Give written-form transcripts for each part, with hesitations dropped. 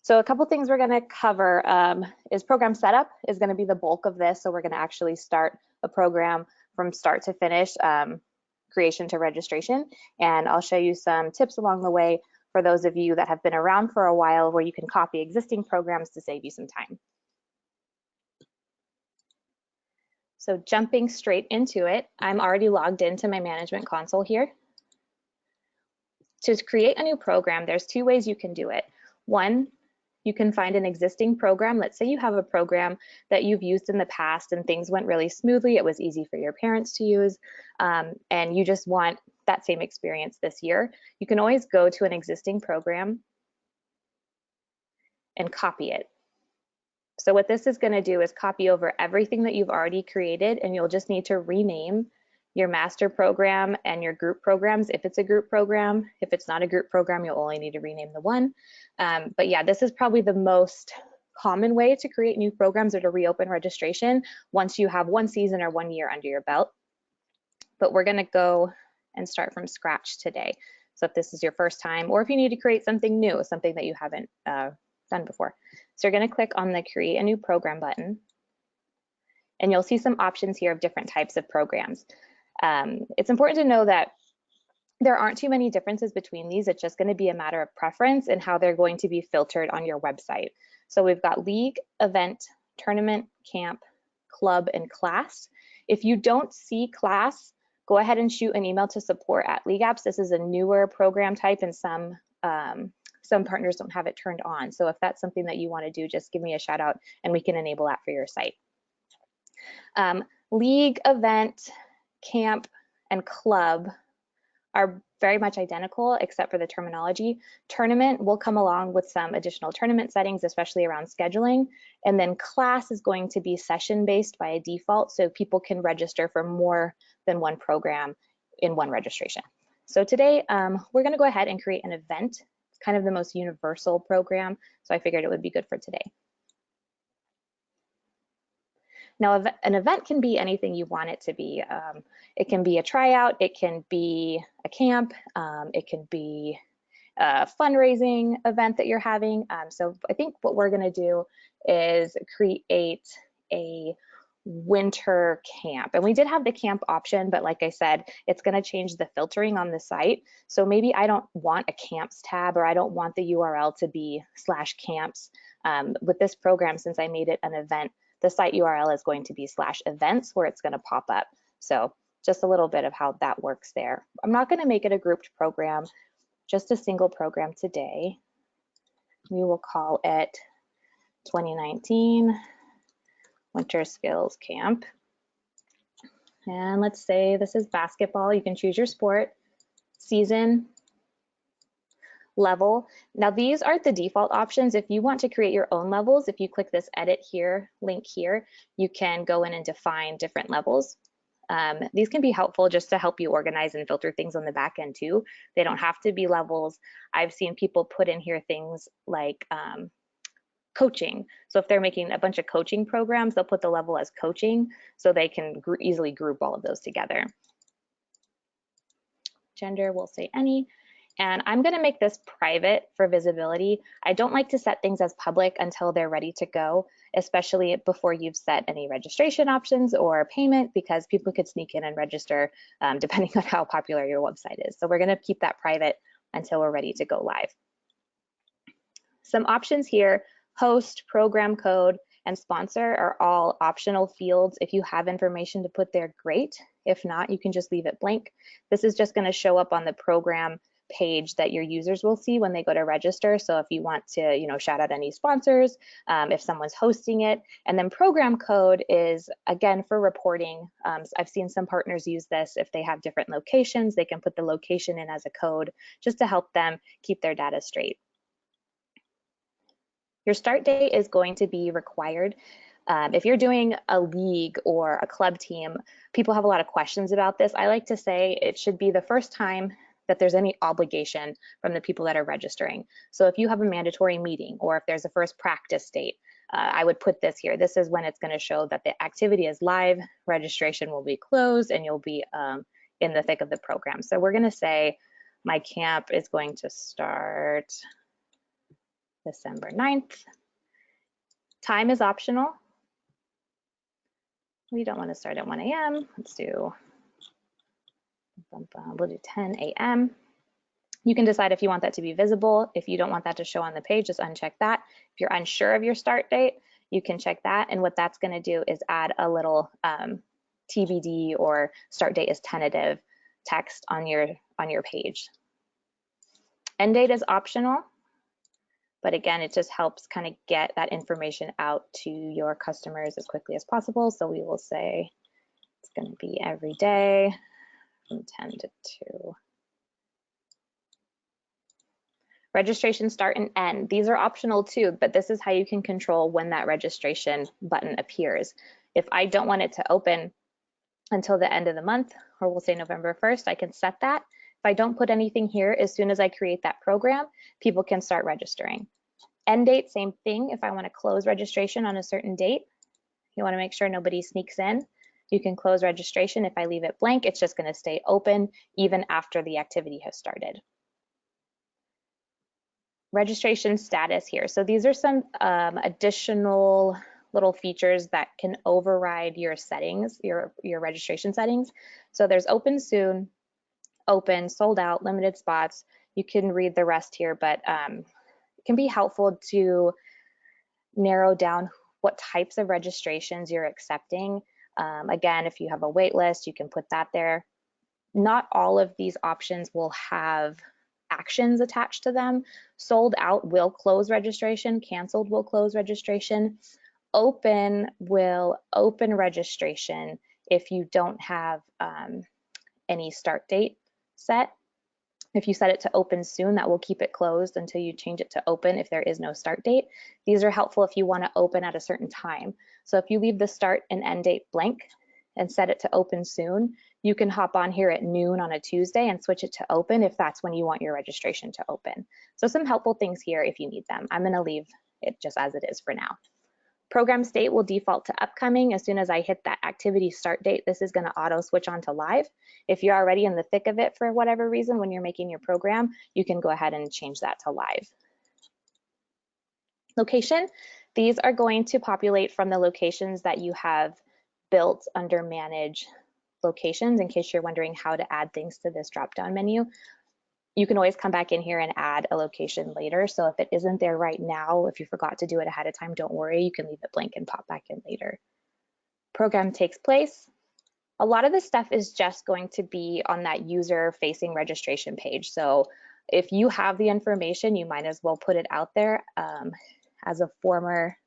So a couple things we're going to cover is program setup is going to be the bulk of this. So we're going to actually start a program from start to finish, creation to registration. And I'll show you some tips along the way for those of you that have been around for a while where you can copy existing programs to save you some time. So jumping straight into it, I'm already logged into my management console here. To create a new program, there's two ways you can do it. One, you can find an existing program. Let's say you have a program that you've used in the past and things went really smoothly. It was easy for your parents to use, and you just want that same experience this year. You can always go to an existing program and copy it. So what this is going to do is copy over everything that you've already created, and you'll just need to rename your master program and your group programs if it's a group program. If it's not a group program, you'll only need to rename the one. But yeah, this is probably the most common way to create new programs or to reopen registration once you have one season or 1 year under your belt. But we're going to go and start from scratch today. So if this is your first time, or if you need to create something new, something that you haven't done before. So you're going to click on the Create a New Program button, and you'll see some options here of different types of programs. It's important to know that there aren't too many differences between these. It's just going to be a matter of preference and how they're going to be filtered on your website. So we've got league, event, tournament, camp, club, and class. If you don't see class, go ahead and shoot an email to support@LeagueApps. This is a newer program type, and some partners don't have it turned on. So if that's something that you want to do, just give me a shout out and we can enable that for your site. League, event, camp, and club are very much identical except for the terminology. Tournament will come along with some additional tournament settings, especially around scheduling. And then class is going to be session based by default, so people can register for more than one program in one registration. So today we're going to go ahead and create an event. It's kind of the most universal program, so I figured it would be good for today. Now, an event can be anything you want it to be. It can be a tryout, it can be a camp, it can be a fundraising event that you're having. So I think what we're gonna do is create a winter camp. And we did have the camp option, but like I said, it's gonna change the filtering on the site. So maybe I don't want a camps tab, or I don't want the URL to be /camps. With this program, since I made it an event, the site URL is going to be /events where it's going to pop up. So just a little bit of how that works there. I'm not going to make it a grouped program, just a single program today. We will call it 2019 Winter Skills Camp. And let's say this is basketball. You can choose your sport, season, level. Now these are the default options. If you want to create your own levels, if you click this edit here, link here, you can go in and define different levels. These can be helpful just to help you organize and filter things on the back end too. They don't have to be levels. I've seen people put in here things like coaching. So if they're making a bunch of coaching programs, they'll put the level as coaching so they can easily group all of those together. Gender, we'll say any. And I'm going to make this private for visibility. I don't like to set things as public until they're ready to go, especially before you've set any registration options or payment, because people could sneak in and register depending on how popular your website is. So we're going to keep that private until we're ready to go live. Some options here: host, program code, and sponsor are all optional fields. If you have information to put there, great. If not, you can just leave it blank. This is just going to show up on the program page that your users will see when they go to register. So if you want to, shout out any sponsors, if someone's hosting it. And then program code is, again, for reporting. I've seen some partners use this. If they have different locations, they can put the location in as a code just to help them keep their data straight. Your start date is going to be required. If you're doing a league or a club team, people have a lot of questions about this. I like to say it should be the first time that there's any obligation from the people that are registering. So if you have a mandatory meeting, or if there's a first practice date, I would put this here. This is when it's going to show that the activity is live, registration will be closed, and you'll be in the thick of the program. So we're going to say my camp is going to start December 9th. Time is optional. We don't want to start at 1 a.m. Let's do, we'll do 10 a.m. You can decide if you want that to be visible. If you don't want that to show on the page, just uncheck that. If you're unsure of your start date, you can check that. And what that's going to do is add a little TBD or start date is tentative text on your page. End date is optional, but again, it just helps kind of get that information out to your customers as quickly as possible. So we will say it's going to be every day from 10 to 2. Registration start and end. These are optional too, but this is how you can control when that registration button appears. If I don't want it to open until the end of the month, or we'll say November 1st, I can set that. If I don't put anything here, as soon as I create that program, people can start registering. End date, same thing. If I want to close registration on a certain date, you want to make sure nobody sneaks in. You can close registration. If I leave it blank, it's just going to stay open even after the activity has started. Registration status here. So these are some additional little features that can override your settings, your registration settings. So there's open soon, open, sold out, limited spots. You can read the rest here, but it can be helpful to narrow down what types of registrations you're accepting. Again, if you have a wait list, you can put that there. Not all of these options will have actions attached to them. Sold out will close registration, canceled will close registration. Open will open registration if you don't have any start date set. If you set it to open soon, that will keep it closed until you change it to open if there is no start date. These are helpful if you want to open at a certain time. So if you leave the start and end date blank and set it to open soon, you can hop on here at noon on a Tuesday and switch it to open if that's when you want your registration to open. So some helpful things here if you need them. I'm going to leave it just as it is for now. Program state will default to upcoming. As soon as I hit that activity start date, this is going to auto switch on to live. If you're already in the thick of it for whatever reason when you're making your program, you can go ahead and change that to live. Location, these are going to populate from the locations that you have built under manage locations, in case you're wondering how to add things to this drop-down menu. You can always come back in here and add a location later. So if it isn't there right now, if you forgot to do it ahead of time, don't worry, you can leave it blank and pop back in later. Program takes place. A lot of this stuff is just going to be on that user-facing registration page. So if you have the information, you might as well put it out there. As a former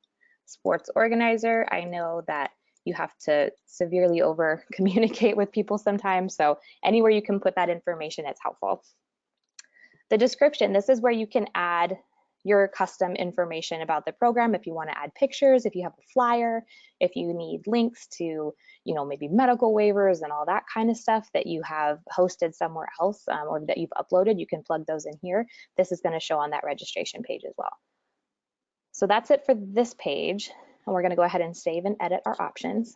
sports organizer, I know that you have to severely over communicate with people sometimes. So anywhere you can put that information, it's helpful. The description, this is where you can add your custom information about the program. If you want to add pictures, if you have a flyer, if you need links to, maybe medical waivers and all that kind of stuff that you have hosted somewhere else or that you've uploaded, you can plug those in here. This is going to show on that registration page as well. So that's it for this page. And we're going to go ahead and save and edit our options.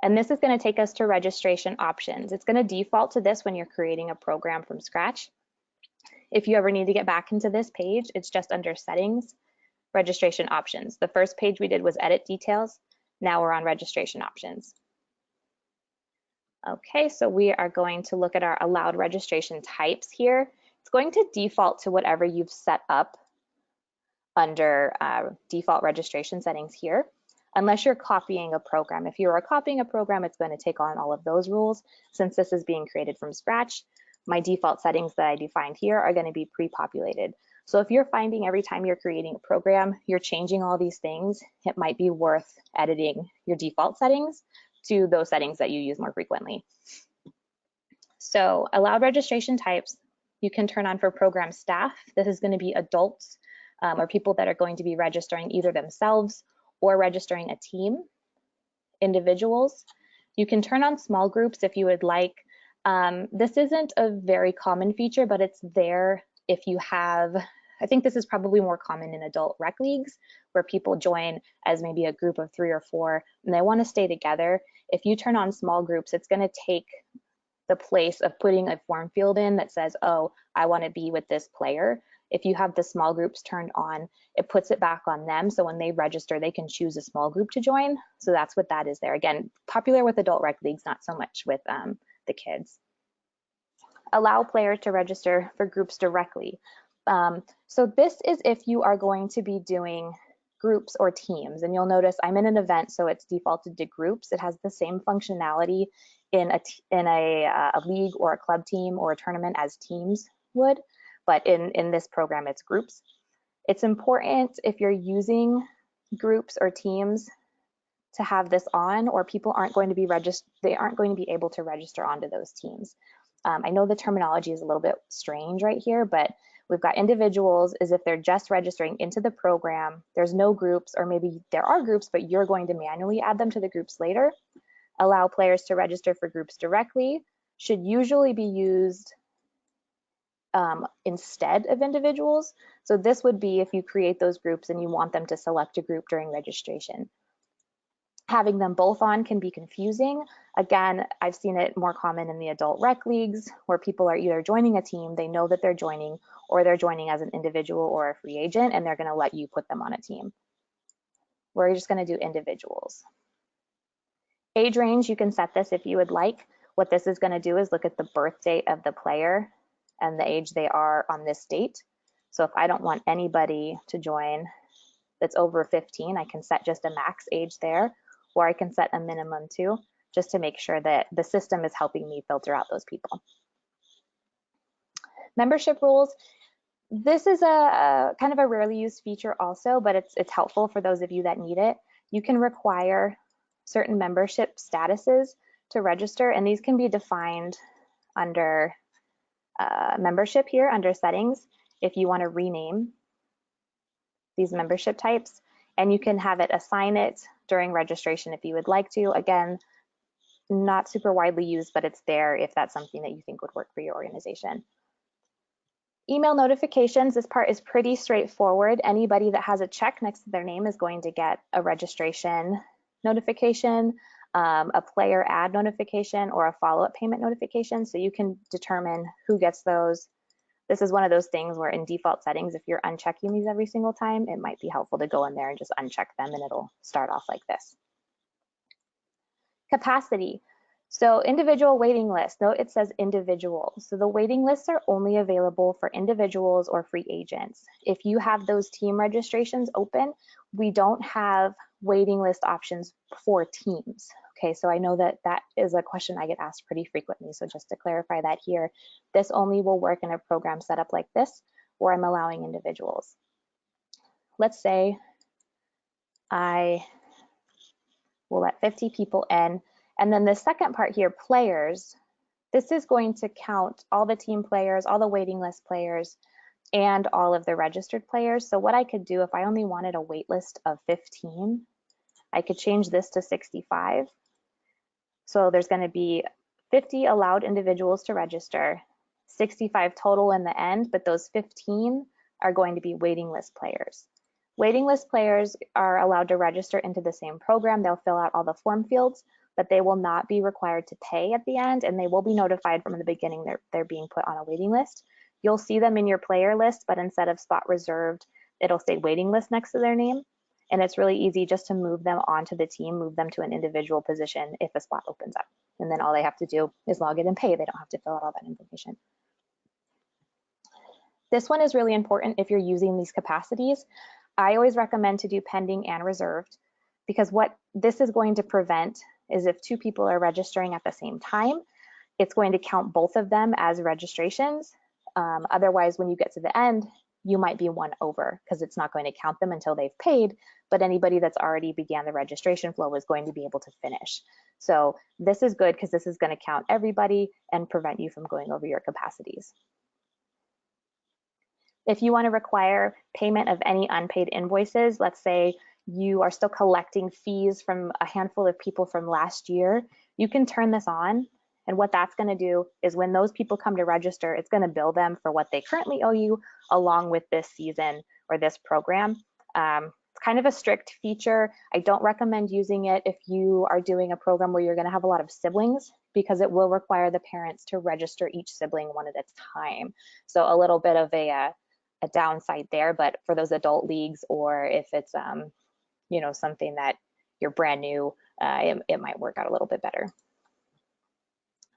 And this is going to take us to registration options. It's going to default to this when you're creating a program from scratch. If you ever need to get back into this page, it's just under settings, registration options. The first page we did was edit details. Now we're on registration options. Okay, so we are going to look at our allowed registration types here. It's going to default to whatever you've set up under default registration settings here, unless you're copying a program. If you are copying a program, it's going to take on all of those rules. Since this is being created from scratch, my default settings that I defined here are going to be pre-populated. So if you're finding every time you're creating a program, you're changing all these things, it might be worth editing your default settings to those settings that you use more frequently. So allowed registration types, you can turn on for program staff. This is going to be adults or people that are going to be registering either themselves or registering a team. Individuals, you can turn on small groups if you would like. This isn't a very common feature, but it's there if you have, I think this is probably more common in adult rec leagues where people join as maybe a group of 3 or 4 and they want to stay together. If you turn on small groups, it's going to take the place of putting a form field in that says, oh, I want to be with this player. If you have the small groups turned on, it puts it back on them. So when they register, they can choose a small group to join. So that's what that is there. Again, popular with adult rec leagues, not so much with the kids. Allow players to register for groups directly. So this is if you are going to be doing groups or teams, and you'll notice I'm in an event, so it's defaulted to groups. It has the same functionality in a league or a club team or a tournament as teams would, but in this program it's groups. It's important if you're using groups or teams to have this on, or people aren't going to be able to register onto those teams. I know the terminology is a little bit strange right here, but we've got individuals as if they're just registering into the program. There's no groups, or maybe there are groups, but you're going to manually add them to the groups later. Allow players to register for groups directly should usually be used instead of individuals. So this would be if you create those groups and you want them to select a group during registration. Having them both on can be confusing. Again, I've seen it more common in the adult rec leagues where people are either joining a team, they know that they're joining, or they're joining as an individual or a free agent, and they're going to let you put them on a team. We're just going to do individuals. Age range, you can set this if you would like. What this is going to do is look at the birth date of the player and the age they are on this date. So if I don't want anybody to join that's over 15, I can set just a max age there, or I can set a minimum too, just to make sure that the system is helping me filter out those people. Membership rules. This is a kind of a rarely used feature also, but it's helpful for those of you that need it. You can require certain membership statuses to register, and these can be defined under membership here under settings if you want to rename these membership types, and you can have it assign it during registration if you would like to. Again, not super widely used, but it's there if that's something that you think would work for your organization. Email notifications, this part is pretty straightforward. Anybody that has a check next to their name is going to get a registration notification, a player ad notification, or a follow-up payment notification, so you can determine who gets those. This is one of those things where in default settings, if you're unchecking these every single time, it might be helpful to go in there and just uncheck them, and it'll start off like this. Capacity. So individual waiting list. Note it says individual. So the waiting lists are only available for individuals or free agents. If you have those team registrations open, we don't have waiting list options for teams. Okay, so I know that that is a question I get asked pretty frequently. So just to clarify that here, this only will work in a program setup like this, where I'm allowing individuals. Let's say I will let 50 people in. And then the second part here, players, this is going to count all the team players, all the waiting list players, and all of the registered players. So what I could do if I only wanted a wait list of 15, I could change this to 65. So there's going to be 50 allowed individuals to register, 65 total in the end, but those 15 are going to be waiting list players. Waiting list players are allowed to register into the same program. They'll fill out all the form fields, but they will not be required to pay at the end, and they will be notified from the beginning they're being put on a waiting list. You'll see them in your player list, but instead of spot reserved, it'll say waiting list next to their name. And it's really easy just to move them onto the team, move them to an individual position if a spot opens up. And then all they have to do is log in and pay. They don't have to fill out all that information. This one is really important if you're using these capacities. I always recommend to do pending and reserved, because what this is going to prevent is if two people are registering at the same time, it's going to count both of them as registrations. Otherwise, when you get to the end, you might be one over because it's not going to count them until they've paid, but anybody that's already began the registration flow is going to be able to finish. So this is good because this is going to count everybody and prevent you from going over your capacities. If you want to require payment of any unpaid invoices, let's say you are still collecting fees from a handful of people from last year, you can turn this on. And what that's going to do is when those people come to register, it's going to bill them for what they currently owe you along with this season or this program. It's kind of a strict feature. I don't recommend using it if you are doing a program where you're going to have a lot of siblings, because it will require the parents to register each sibling one at a time. So a little bit of a a downside there, but for those adult leagues, or if it's you know, something that you're brand new, it might work out a little bit better.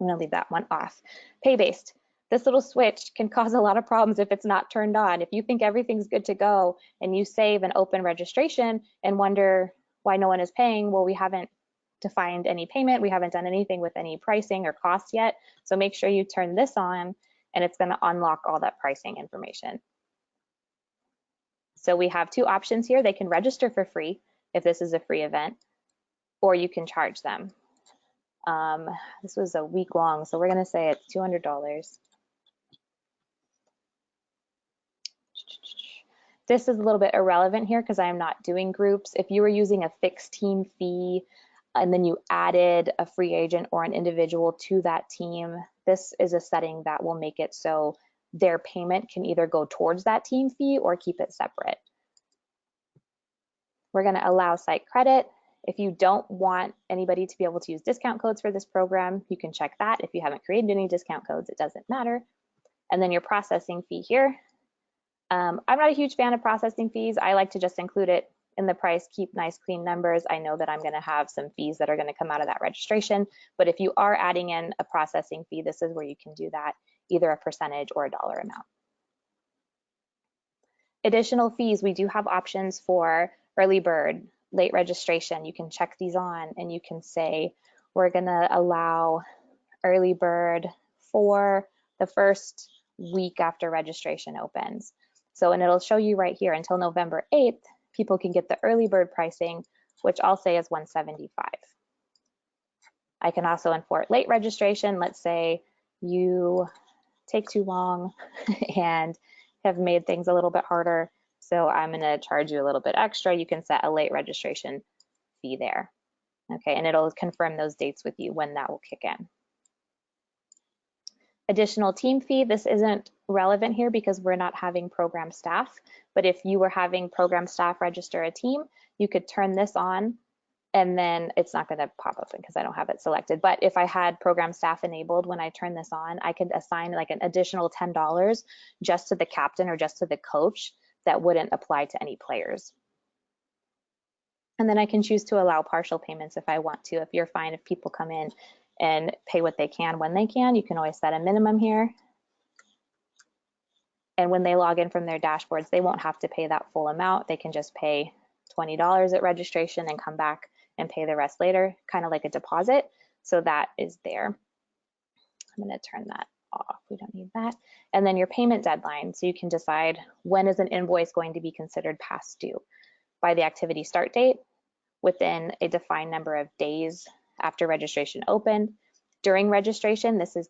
I'm gonna leave that one off. Pay-based. This little switch can cause a lot of problems if it's not turned on. If you think everything's good to go and you save and open registration and wonder why no one is paying, well, we haven't defined any payment. We haven't done anything with any pricing or costs yet. So make sure you turn this on and it's gonna unlock all that pricing information. So we have two options here. They can register for free if this is a free event, or you can charge them. This was a week long, so we're gonna say it's $200. This is a little bit irrelevant here because I'm not doing groups. If you were using a fixed team fee and then you added a free agent or an individual to that team, this is a setting that will make it so their payment can either go towards that team fee or keep it separate. We're going to allow site credit. If you don't want anybody to be able to use discount codes for this program, you can check that. If you haven't created any discount codes, it doesn't matter. And then your processing fee here. I'm not a huge fan of processing fees. I like to just include it in the price, keep nice clean numbers. I know that I'm going to have some fees that are going to come out of that registration, but if you are adding in a processing fee, this is where you can do that, either a percentage or a dollar amount. Additional fees, we do have options for early bird, late registration. You can check these on and you can say, we're going to allow early bird for the first week after registration opens. So, and it'll show you right here until November 8th, people can get the early bird pricing, which I'll say is $175. I can also enforce late registration. Let's say you take too long and have made things a little bit harder. So I'm going to charge you a little bit extra. You can set a late registration fee there. Okay, and it'll confirm those dates with you when that will kick in. Additional team fee, this isn't relevant here because we're not having program staff, but if you were having program staff register a team, you could turn this on and then it's not going to pop up because I don't have it selected. But if I had program staff enabled when I turn this on, I could assign like an additional $10 just to the captain or just to the coach that wouldn't apply to any players. And then I can choose to allow partial payments if I want to. If you're fine if people come in and pay what they can when they can, you can always set a minimum here. And when they log in from their dashboards, they won't have to pay that full amount. They can just pay $20 at registration and come back and pay the rest later, kind of like a deposit. So that is there. I'm going to turn that off. We don't need that. And then your payment deadline. So you can decide when is an invoice going to be considered past due. By the activity start date, within a defined number of days after registration opened. During registration, this is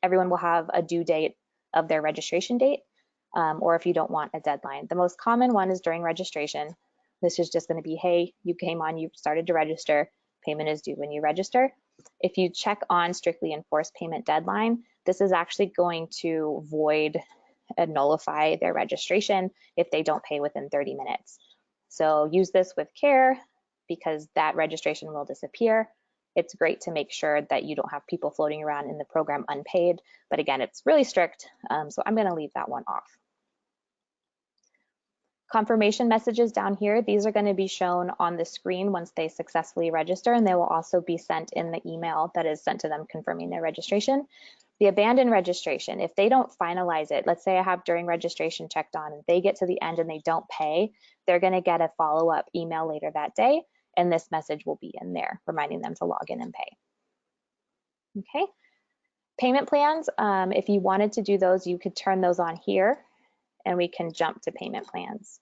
everyone will have a due date of their registration date, or if you don't want a deadline. The most common one is during registration. This is just going to be, hey, you came on, you started to register, payment is due when you register. If you check on strictly enforced payment deadline, this is actually going to void and nullify their registration if they don't pay within 30 minutes. So use this with care because that registration will disappear. It's great to make sure that you don't have people floating around in the program unpaid, but again, it's really strict, so I'm going to leave that one off. Confirmation messages down here, these are going to be shown on the screen once they successfully register, and they will also be sent in the email that is sent to them confirming their registration. The abandoned registration, if they don't finalize it, let's say I have during registration checked on and they get to the end and they don't pay, they're going to get a follow-up email later that day, and this message will be in there reminding them to log in and pay. Okay, payment plans, if you wanted to do those, you could turn those on here and we can jump to payment plans.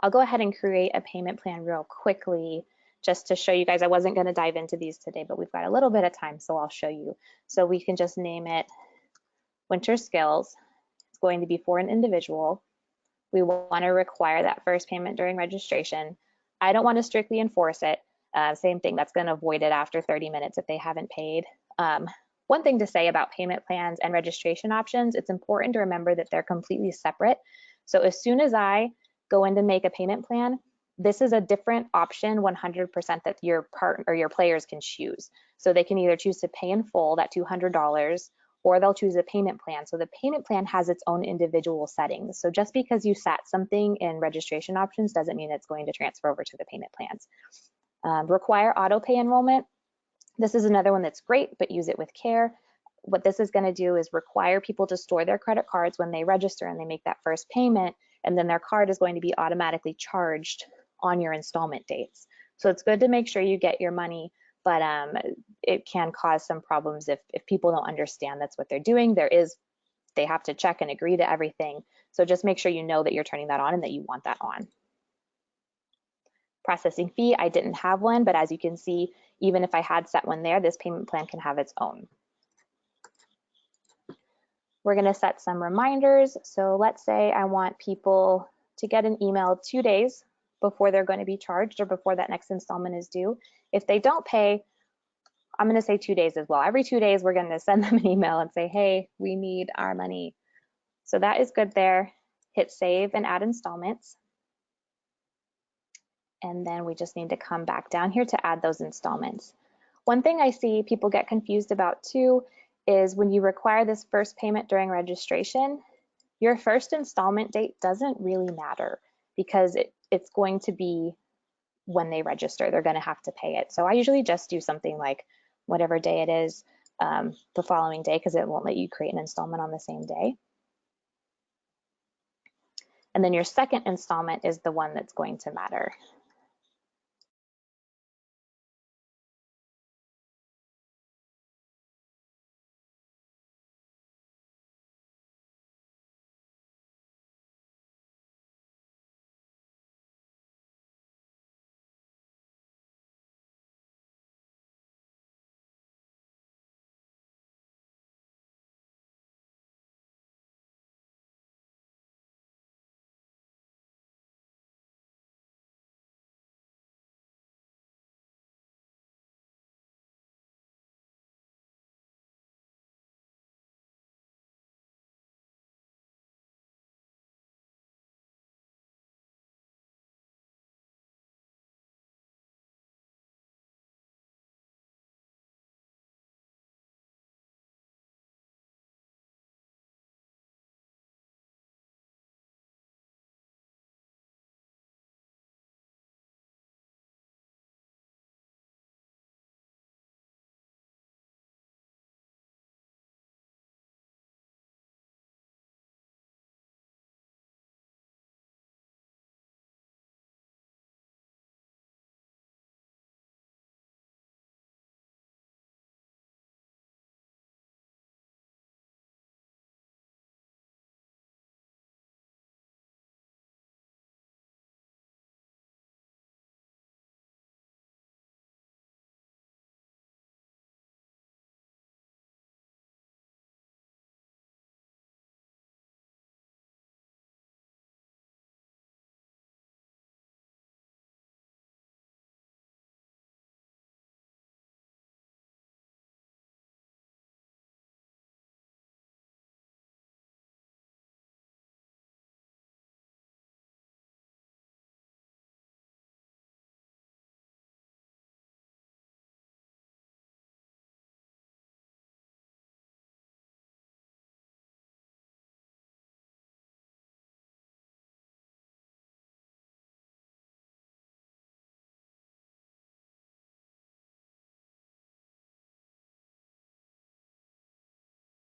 I'll go ahead and create a payment plan real quickly just to show you guys. I wasn't going to dive into these today, but we've got a little bit of time, so I'll show you. So we can just name it Winter Skills. It's going to be for an individual. We want to require that first payment during registration. I don't want to strictly enforce it. Same thing, that's going to void it after 30 minutes if they haven't paid. One thing to say about payment plans and registration options, it's important to remember that they're completely separate. So as soon as I go in to make a payment plan, this is a different option 100% that your partner or your players can choose. So they can either choose to pay in full, that $200, or they'll choose a payment plan. So the payment plan has its own individual settings. So just because you set something in registration options doesn't mean it's going to transfer over to the payment plans. Require auto pay enrollment. This is another one that's great, but use it with care. What this is going to do is require people to store their credit cards when they register and they make that first payment, and then their card is going to be automatically charged on your installment dates. So it's good to make sure you get your money, but it can cause some problems if people don't understand that's what they're doing. They have to check and agree to everything. So just make sure you know that you're turning that on and that you want that on. Processing fee, I didn't have one, but as you can see, even if I had set one there, this payment plan can have its own. We're going to set some reminders. So let's say I want people to get an email 2 days before they're going to be charged or before that next installment is due. If they don't pay, I'm going to say 2 days as well. Every 2 days, we're going to send them an email and say, hey, we need our money. So that is good there. Hit save and add installments. And then we just need to come back down here to add those installments. One thing I see people get confused about too is when you require this first payment during registration, your first installment date doesn't really matter because it's going to be when they register. They're going to have to pay it. So I usually just do something like whatever day it is the following day, because it won't let you create an installment on the same day. And then your second installment is the one that's going to matter.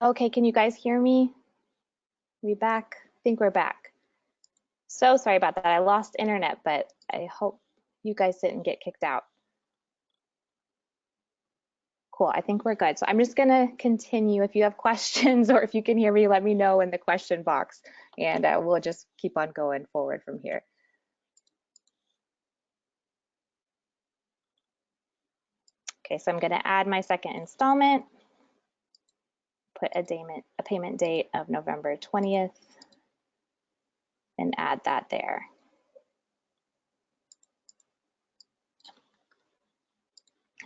Okay, can you guys hear me? We back? I think we're back. So sorry about that. I lost internet, but I hope you guys didn't get kicked out. Cool, I think we're good. So I'm just gonna continue. If you have questions or if you can hear me, let me know in the question box and we'll just keep on going forward from here. Okay, so I'm gonna add my second installment, put a payment date of November 20th and add that there.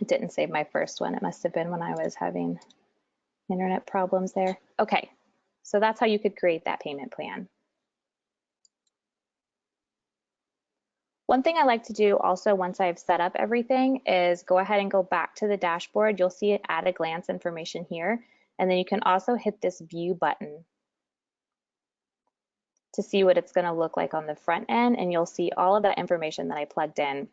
It didn't save my first one. It must have been when I was having internet problems there. Okay, so that's how you could create that payment plan. One thing I like to do also once I've set up everything is go ahead and go back to the dashboard. You'll see it at a glance information here. And then you can also hit this view button to see what it's going to look like on the front end, and you'll see all of that information that I plugged in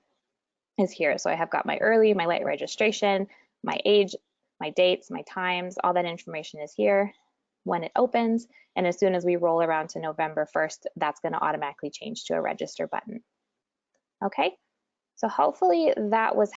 is here. So I have got my early, my late registration, my age, my dates, my times, all that information is here when it opens. And as soon as we roll around to November 1st, that's going to automatically change to a register button. Okay, so hopefully that was